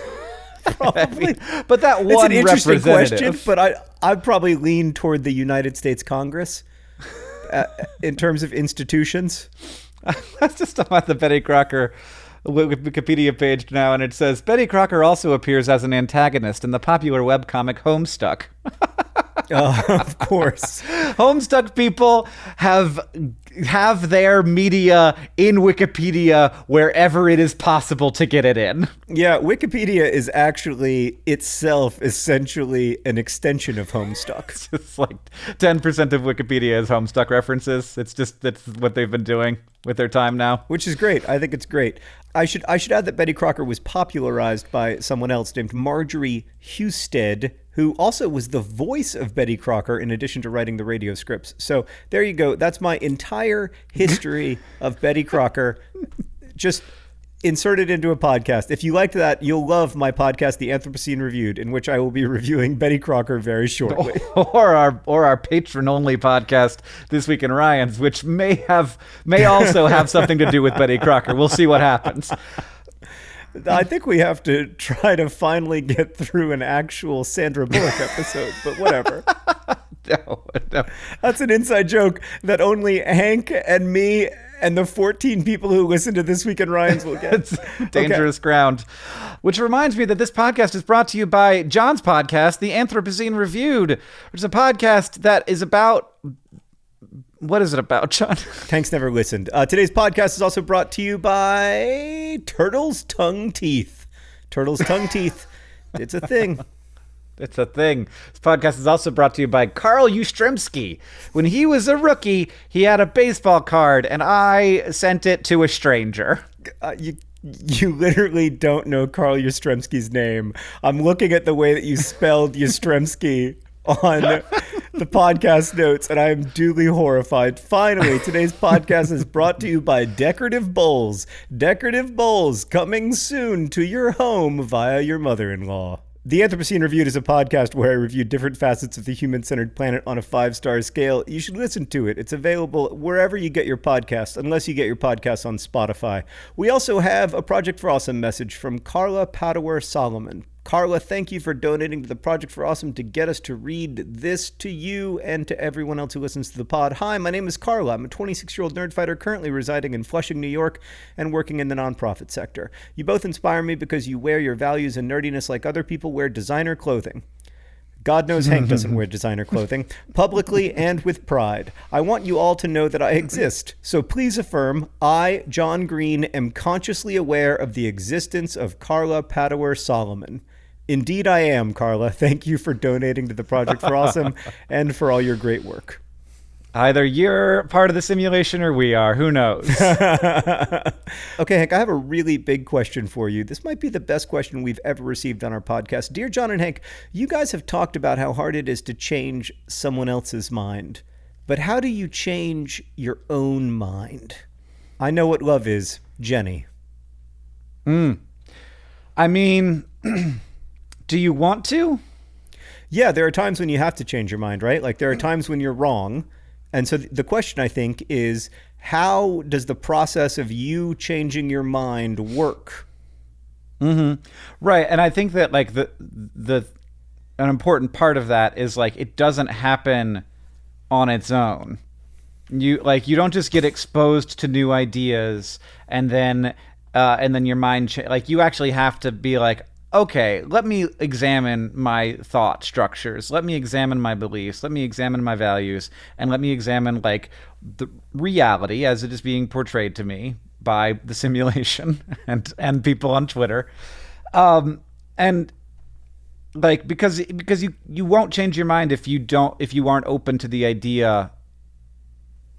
[SPEAKER 2] Probably.
[SPEAKER 1] But that one
[SPEAKER 2] it's an interesting
[SPEAKER 1] representative.
[SPEAKER 2] question, but I'd probably lean toward the United States Congress in terms of institutions.
[SPEAKER 1] That's just on the Betty Crocker Wikipedia page now, and it says, Betty Crocker also appears as an antagonist in the popular webcomic Homestuck.
[SPEAKER 2] Of course.
[SPEAKER 1] Homestuck people have their media in Wikipedia wherever it is possible to get it in.
[SPEAKER 2] Yeah, Wikipedia is actually itself essentially an extension of Homestuck.
[SPEAKER 1] It's like 10% of Wikipedia is Homestuck references. That's what they've been doing with their time now.
[SPEAKER 2] Which is great. I think it's great. I should add that Betty Crocker was popularized by someone else named Marjorie Husted, who also was the voice of Betty Crocker in addition to writing the radio scripts. So there you go. That's my entire history of Betty Crocker. Just inserted into a podcast. If you liked that, you'll love my podcast, The Anthropocene Reviewed, in which I will be reviewing Betty Crocker very shortly.
[SPEAKER 1] Or our patron-only podcast, This Week in Ryans, which may also have something to do with Betty Crocker. We'll see what happens.
[SPEAKER 2] I think we have to try to finally get through an actual Sandra Bullock episode, but whatever.
[SPEAKER 1] No.
[SPEAKER 2] That's an inside joke that only Hank and me and the 14 people who listen to This Week in Ryans will get.
[SPEAKER 1] It's dangerous ground. Which reminds me that this podcast is brought to you by John's podcast, The Anthropocene Reviewed, which is a podcast that is about... What is it about, John?
[SPEAKER 2] Hank's never listened. Today's podcast is also brought to you by Turtle's Tongue Teeth. Turtle's Tongue Teeth. It's a thing.
[SPEAKER 1] It's a thing. This podcast is also brought to you by Carl Yastrzemski. When he was a rookie, he had a baseball card, and I sent it to a stranger.
[SPEAKER 2] You literally don't know Carl Yastrzemski's name. I'm looking at the way that you spelled Yastrzemski on the podcast notes, and I am duly horrified. Finally, today's podcast is brought to you by Decorative Bowls. Decorative Bowls, coming soon to your home via your mother-in-law. The Anthropocene Reviewed is a podcast where I review different facets of the human-centered planet on a 5-star scale. You should listen to it. It's available wherever you get your podcasts, unless you get your podcasts on Spotify. We also have a Project for Awesome message from Carla Padower Solomon. Carla, thank you for donating to the Project for Awesome to get us to read this to you and to everyone else who listens to the pod. Hi, my name is Carla. I'm a 26-year-old nerdfighter currently residing in Flushing, New York, and working in the nonprofit sector. You both inspire me because you wear your values and nerdiness like other people wear designer clothing. God knows Hank doesn't wear designer clothing, publicly and with pride. I want you all to know that I exist, so please affirm, I, John Green, am consciously aware of the existence of Carla Padower Solomon. Indeed I am, Carla. Thank you for donating to the Project for Awesome and for all your great work.
[SPEAKER 1] Either you're part of the simulation or we are. Who knows?
[SPEAKER 2] Okay, Hank, I have a really big question for you. This might be the best question we've ever received on our podcast. Dear John and Hank, you guys have talked about how hard it is to change someone else's mind. But how do you change your own mind? I know what love is, Jenny.
[SPEAKER 1] I mean, do you want to?
[SPEAKER 2] Yeah, there are times when you have to change your mind, right? Like there are times when you're wrong. And so the question, I think, is how does the process of you changing your mind work?
[SPEAKER 1] Right. And I think that like an important part of that is like it doesn't happen on its own. You don't just get exposed to new ideas and then your mind like you actually have to be like, okay, let me examine my thought structures. Let me examine my beliefs. Let me examine my values. And let me examine, like, the reality as it is being portrayed to me by the simulation and people on Twitter. And, like, because you won't change your mind if you aren't open to the idea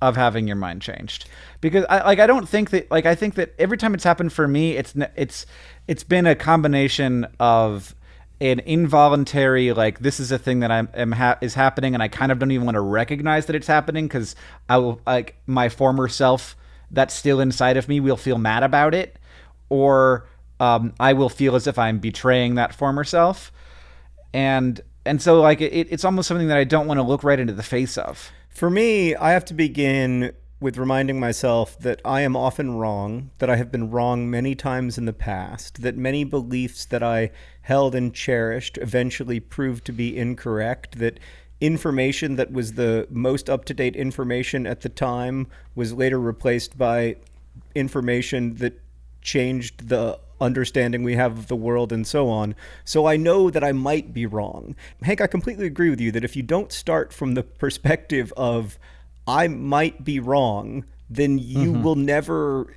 [SPEAKER 1] of having your mind changed. Because I think that every time it's happened for me, it's been a combination of an involuntary, like, this is a thing that is happening and I kind of don't even want to recognize that it's happening because I will, like, my former self that's still inside of me will feel mad about it, or I will feel as if I'm betraying that former self. And so, like, it's almost something that I don't want to look right into the face of.
[SPEAKER 2] For me, I have to begin with reminding myself that I am often wrong, that I have been wrong many times in the past, that many beliefs that I held and cherished eventually proved to be incorrect, that information that was the most up-to-date information at the time was later replaced by information that changed the understanding we have of the world and so on. So I know that I might be wrong. Hank, I completely agree with you that if you don't start from the perspective of I might be wrong, then you will never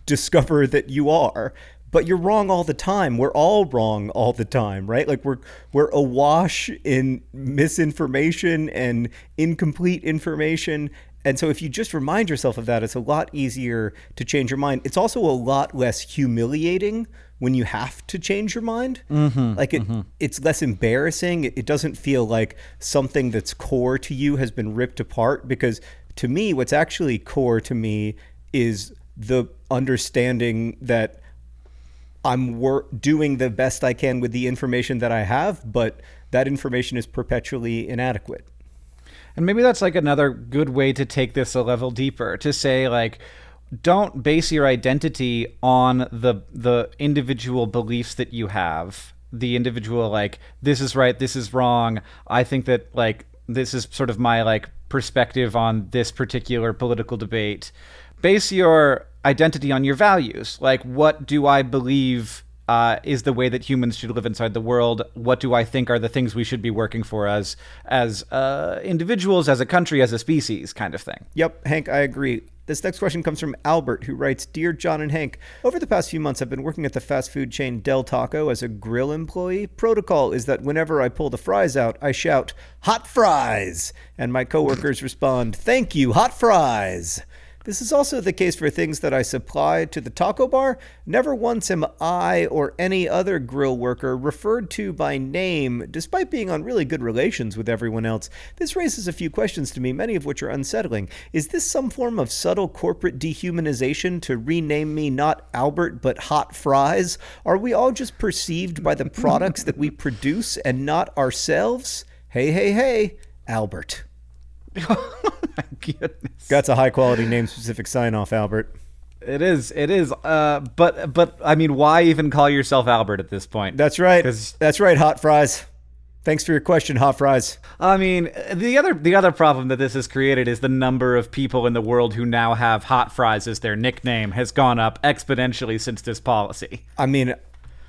[SPEAKER 2] discover that you are. But you're wrong all the time. We're all wrong all the time, right? Like we're awash in misinformation and incomplete information. And so if you just remind yourself of that, it's a lot easier to change your mind. It's also a lot less humiliating when you have to change your mind. It's less embarrassing. It doesn't feel like something that's core to you has been ripped apart, because to me, what's actually core to me is the understanding that I'm doing the best I can with the information that I have, but that information is perpetually inadequate.
[SPEAKER 1] And maybe that's like another good way to take this a level deeper, to say like, don't base your identity on the individual beliefs that you have, the individual like, this is right, this is wrong. I think that like, this is sort of my like perspective on this particular political debate. Base your identity on your values. Like, what do I believe is the way that humans should live inside the world? What do I think are the things we should be working for as individuals, as a country, as a species, kind of thing?
[SPEAKER 2] Yep, Hank, I agree. This next question comes from Albert, who writes, Dear John and Hank, over the past few months, I've been working at the fast food chain Del Taco as a grill employee. Protocol is that whenever I pull the fries out, I shout, hot fries! And my coworkers respond, thank you, hot fries! This is also the case for things that I supply to the taco bar. Never once am I or any other grill worker referred to by name, despite being on really good relations with everyone else. This raises a few questions to me, many of which are unsettling. Is this some form of subtle corporate dehumanization to rename me not Albert but Hot Fries? Are we all just perceived by the products that we produce and not ourselves? Hey, hey, hey, Albert.
[SPEAKER 1] Oh my goodness.
[SPEAKER 2] That's a high quality name specific sign off, Albert.
[SPEAKER 1] It is. But I mean, why even call yourself Albert at this point?
[SPEAKER 2] That's right. That's right, Hot Fries. Thanks for your question, Hot Fries.
[SPEAKER 1] I mean, the other problem that this has created is the number of people in the world who now have Hot Fries as their nickname has gone up exponentially since this policy.
[SPEAKER 2] I mean,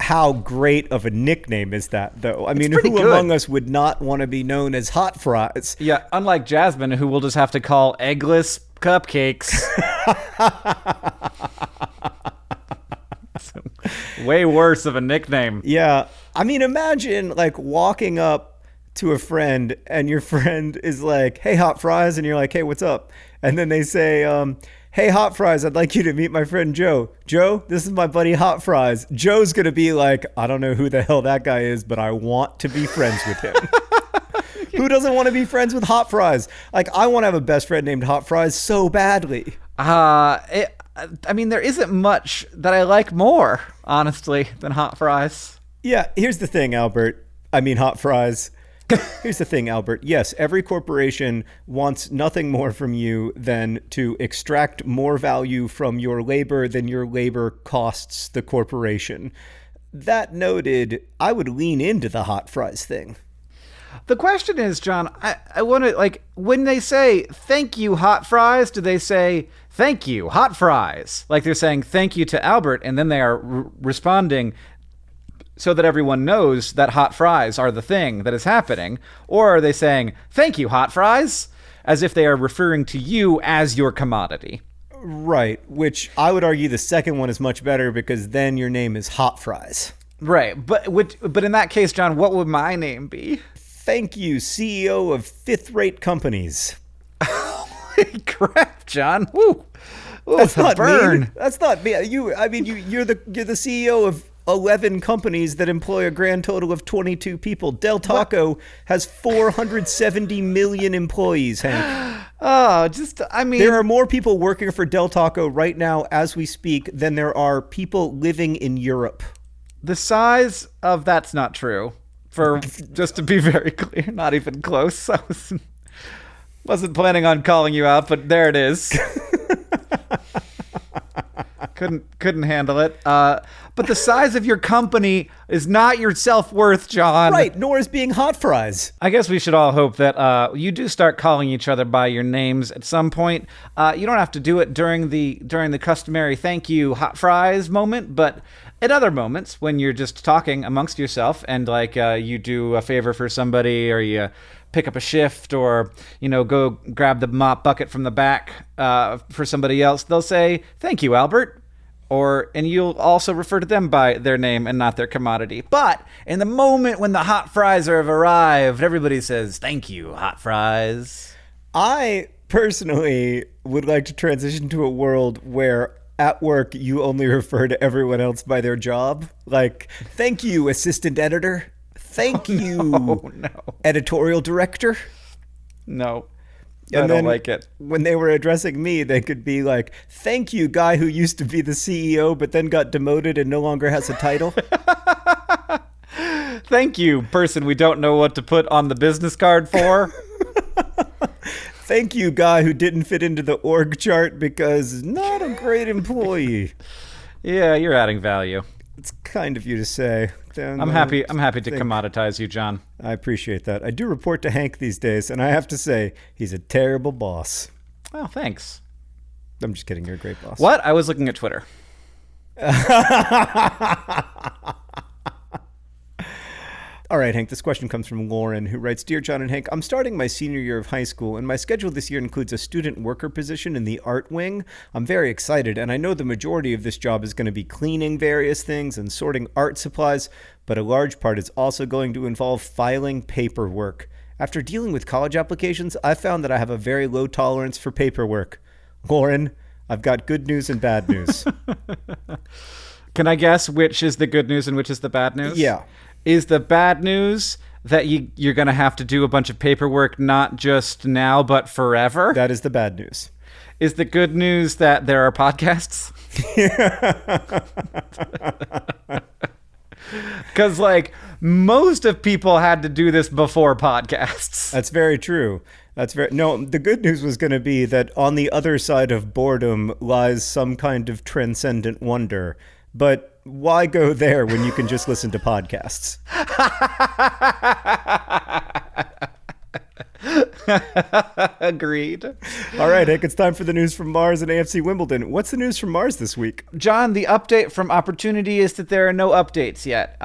[SPEAKER 2] how great of a nickname is that, though? I mean, who among us would not want to be known as Hot Fries?
[SPEAKER 1] Yeah, unlike Jasmine, who will just have to call eggless cupcakes. Way worse of a nickname.
[SPEAKER 2] Yeah. I mean, imagine like walking up to a friend and your friend is like, hey, Hot Fries. And you're like, hey, what's up? And then they say, hey, Hot Fries, I'd like you to meet my friend Joe. Joe, this is my buddy Hot Fries. Joe's going to be like, I don't know who the hell that guy is, but I want to be friends with him. Who doesn't want to be friends with Hot Fries? Like, I want to have a best friend named Hot Fries so badly.
[SPEAKER 1] I mean, there isn't much that I like more, honestly, than Hot Fries.
[SPEAKER 2] Yeah, here's the thing, Albert. I mean, Hot Fries. Here's the thing, Albert. Yes, every corporation wants nothing more from you than to extract more value from your labor than your labor costs the corporation. That noted, I would lean into the Hot Fries thing.
[SPEAKER 1] The question is, John, I want to, like, when they say, thank you, Hot Fries, do they say, thank you, Hot Fries? Like they're saying thank you to Albert, and then they are responding so that everyone knows that Hot Fries are the thing that is happening? Or are they saying, thank you, Hot Fries, as if they are referring to you as your commodity?
[SPEAKER 2] Right, which I would argue the second one is much better, because then your name is Hot Fries.
[SPEAKER 1] Right, but in that case, John, what would my name be?
[SPEAKER 2] Thank you, CEO of fifth-rate companies.
[SPEAKER 1] Holy crap, John. Woo. Ooh,
[SPEAKER 2] that's not
[SPEAKER 1] burn.
[SPEAKER 2] Mean. That's not me. You're the CEO of 11 companies that employ a grand total of 22 people. Del Taco has 470 million employees, Hank.
[SPEAKER 1] Oh,
[SPEAKER 2] there are more people working for Del Taco right now as we speak than there are people living in Europe.
[SPEAKER 1] The size of that's not true. For just to be very clear, not even close. I wasn't planning on calling you out, but there it is. Couldn't handle it. But the size of your company is not your self-worth, John.
[SPEAKER 2] Right, nor is being Hot Fries.
[SPEAKER 1] I guess we should all hope that you do start calling each other by your names at some point. You don't have to do it during the customary thank you, Hot Fries moment, but At other moments, when you're just talking amongst yourself and like you do a favor for somebody, or you pick up a shift, or go grab the mop bucket from the back for somebody else, they'll say, "Thank you, Albert." And you'll also refer to them by their name and not their commodity. But in the moment when the hot fries have arrived, everybody says, "Thank you, hot fries."
[SPEAKER 2] I personally would like to transition to a world where at work you only refer to everyone else by their job. Like, "Thank you, assistant editor. Thank you, editorial director."
[SPEAKER 1] No. I don't like it.
[SPEAKER 2] When they were addressing me, they could be like, "Thank you, guy who used to be the CEO but then got demoted and no longer has a title."
[SPEAKER 1] "Thank you, person we don't know what to put on the business card for."
[SPEAKER 2] "Thank you, guy who didn't fit into the org chart because not a great employee."
[SPEAKER 1] Yeah, you're adding value.
[SPEAKER 2] It's kind of you to say.
[SPEAKER 1] I'm happy to commoditize you, John.
[SPEAKER 2] I appreciate that. I do report to Hank these days, and I have to say, he's a terrible boss.
[SPEAKER 1] Oh, thanks.
[SPEAKER 2] I'm just kidding. You're a great boss.
[SPEAKER 1] What? I was looking at Twitter.
[SPEAKER 2] All right, Hank, this question comes from Lauren, who writes, "Dear John and Hank, I'm starting my senior year of high school, and my schedule this year includes a student worker position in the art wing. I'm very excited, and I know the majority of this job is going to be cleaning various things and sorting art supplies, but a large part is also going to involve filing paperwork. After dealing with college applications, I found that I have a very low tolerance for paperwork. Lauren, I've got good news and bad news."
[SPEAKER 1] Can I guess which is the good news and which is the bad news?
[SPEAKER 2] Yeah.
[SPEAKER 1] Is the bad news that you're going to have to do a bunch of paperwork, not just now, but forever?
[SPEAKER 2] That is the bad news.
[SPEAKER 1] Is the good news that there are podcasts? Because, like, most of people had to do this before podcasts.
[SPEAKER 2] That's very true. No, the good news was going to be that on the other side of boredom lies some kind of transcendent wonder. But why go there when you can just listen to podcasts?
[SPEAKER 1] Agreed.
[SPEAKER 2] All right, Hank, it's time for the news from Mars and AFC Wimbledon. What's the news from Mars this week?
[SPEAKER 1] John, the update from Opportunity is that there are no updates yet.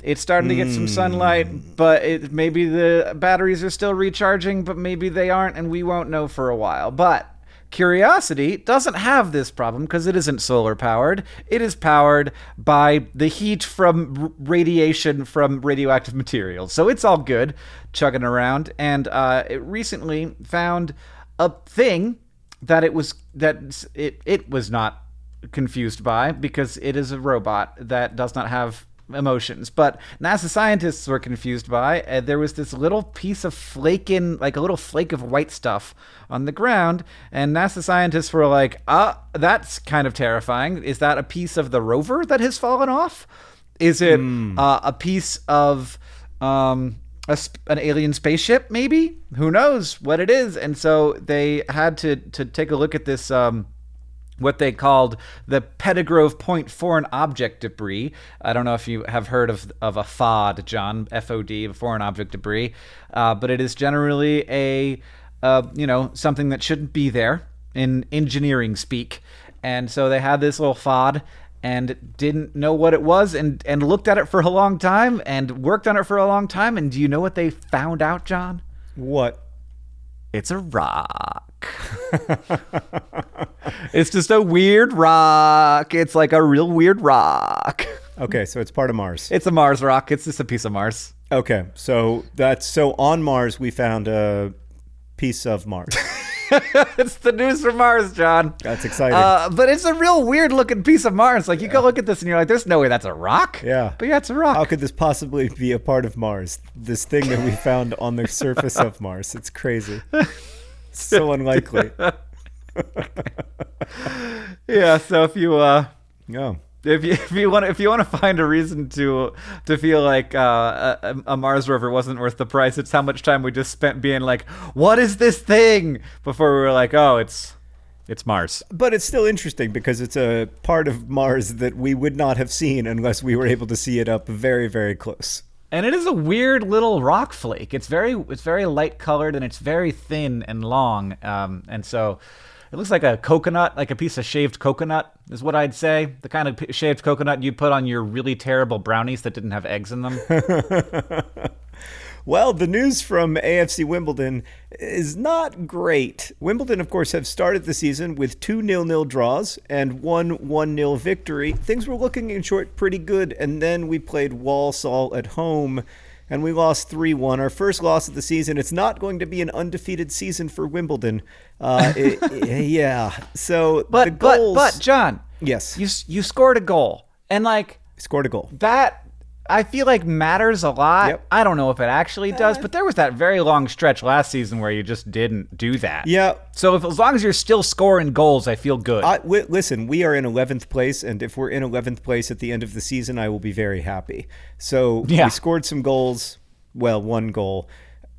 [SPEAKER 1] It's starting to get some sunlight, but maybe the batteries are still recharging, but maybe they aren't, and we won't know for a while. But Curiosity doesn't have this problem because it isn't solar powered. It is powered by the heat from radiation from radioactive materials. So it's all good, chugging around. And it recently found a thing that it was not confused by, because it is a robot that does not have emotions. But NASA scientists were confused by, there was this little piece of like a little flake of white stuff on the ground, and NASA scientists were like, that's kind of terrifying. Is that a piece of the rover that has fallen off? Is it a piece of an alien spaceship, maybe? Who knows what it is? And so they had to take a look at this what they called the Pettigrove Point Foreign Object Debris. I don't know if you have heard of a FOD, John, FOD, foreign object debris, but it is generally a something that shouldn't be there in engineering speak. And so they had this little FOD and didn't know what it was, and looked at it for a long time and worked on it for a long time. And do you know what they found out, John?
[SPEAKER 2] What?
[SPEAKER 1] It's a rock. It's just a weird rock. It's like a real weird rock.
[SPEAKER 2] Okay, so it's part of Mars.
[SPEAKER 1] It's a Mars rock. It's just a piece of Mars.
[SPEAKER 2] Okay, so on Mars we found a piece of Mars.
[SPEAKER 1] It's the news from Mars, John.
[SPEAKER 2] That's exciting.
[SPEAKER 1] But it's a real weird looking piece of Mars. Like, you go look at this and you're like, there's no way that's a rock.
[SPEAKER 2] Yeah.
[SPEAKER 1] But yeah, it's a rock.
[SPEAKER 2] How could this possibly be a part of Mars? This thing that we found on the surface of Mars. It's crazy. So unlikely.
[SPEAKER 1] Yeah, so if you if you want to find a reason to feel like a Mars rover wasn't worth the price, it's how much time we just spent being like, what is this thing, before we were like, oh, it's Mars.
[SPEAKER 2] But it's still interesting because it's a part of Mars that we would not have seen unless we were able to see it up very, very close.
[SPEAKER 1] And it is a weird little rock flake. It's very light colored, and it's very thin and long. And so It looks like a coconut, like a piece of shaved coconut is what I'd say. The kind of shaved coconut you put on your really terrible brownies that didn't have eggs in them.
[SPEAKER 2] Well, the news from AFC Wimbledon is not great. Wimbledon, of course, have started the season with 2 0-0 draws and 1-0 victory. Things were looking in short pretty good, and then we played Walsall at home, and we lost 3-1. Our first loss of the season. It's not going to be an undefeated season for Wimbledon. Yeah. So the goals...
[SPEAKER 1] But John.
[SPEAKER 2] Yes.
[SPEAKER 1] You scored a goal, and
[SPEAKER 2] scored a goal.
[SPEAKER 1] That... I feel like matters a lot.
[SPEAKER 2] Yep.
[SPEAKER 1] I don't know if it actually does, but there was that very long stretch last season where you just didn't do that.
[SPEAKER 2] Yeah.
[SPEAKER 1] So as long as you're still scoring goals, I feel good.
[SPEAKER 2] Listen, we are in 11th place, and if we're in 11th place at the end of the season, I will be very happy. So we scored some goals. Well, 1 goal.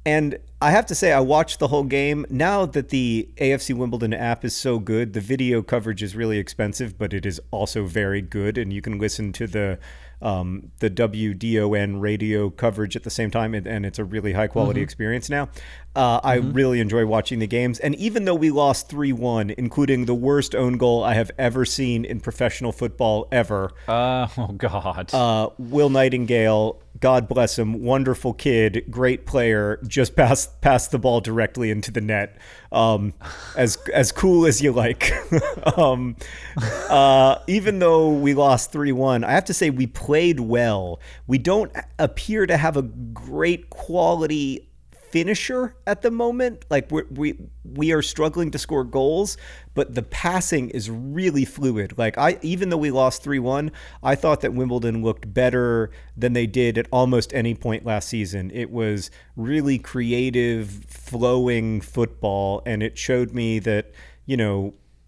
[SPEAKER 2] And I have to say, I watched the whole game. Now that the AFC Wimbledon app is so good, the video coverage is really expensive, but it is also very good, and you can listen to the WDON radio coverage at the same time, and it's a really high quality experience now. I really enjoy watching the games, and even though we lost 3-1, including the worst own goal I have ever seen in professional football ever.
[SPEAKER 1] Oh God.
[SPEAKER 2] Will Nightingale, God bless him, wonderful kid, great player, just passed the ball directly into the net. As cool as you like. Even though we lost 3-1, I have to say we played well. We don't appear to have a great quality finisher at the moment. Like we are struggling to score goals, but the passing is really fluid. Like even though we lost 3-1, I thought that Wimbledon looked better than they did at almost any point last season. It was really creative, flowing football, and it showed me that,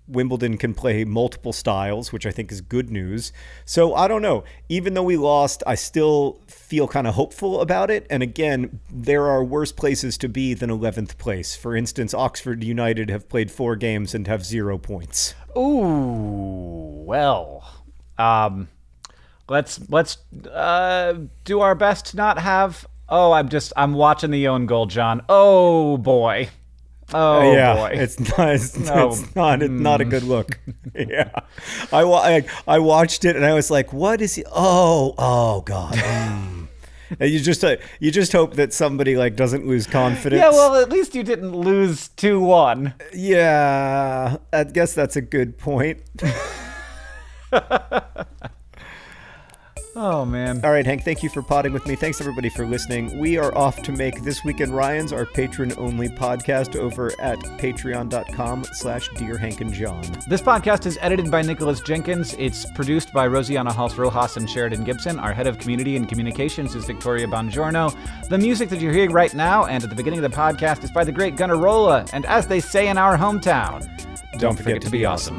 [SPEAKER 2] Wimbledon can play multiple styles, which I think is good news. So I don't know. Even though we lost, I still feel kind of hopeful about it. And again, there are worse places to be than 11th place. For instance, Oxford United have played 4 games and have 0 points.
[SPEAKER 1] Ooh, well, let's do our best to not have. Oh, I'm watching the own goal, John. Oh boy. Oh
[SPEAKER 2] yeah,
[SPEAKER 1] boy,
[SPEAKER 2] it's not a good look. Yeah, I watched it and I was like, "What is he? Oh God!" And you just hope that somebody doesn't lose confidence.
[SPEAKER 1] Yeah, well, at least you didn't lose 2-1.
[SPEAKER 2] Yeah, I guess that's a good point.
[SPEAKER 1] Oh, man.
[SPEAKER 2] All right, Hank, thank you for potting with me. Thanks, everybody, for listening. We are off to make This Week in Ryans our patron-only podcast over at patreon.com/DearHankandJohn.
[SPEAKER 1] This podcast is edited by Nicholas Jenkins. It's produced by Rosianna Halse-Rojas and Sheridan Gibson. Our head of community and communications is Victoria Bongiorno. The music that you're hearing right now and at the beginning of the podcast is by the great Gunnarolla. And as they say in our hometown, don't forget to be awesome.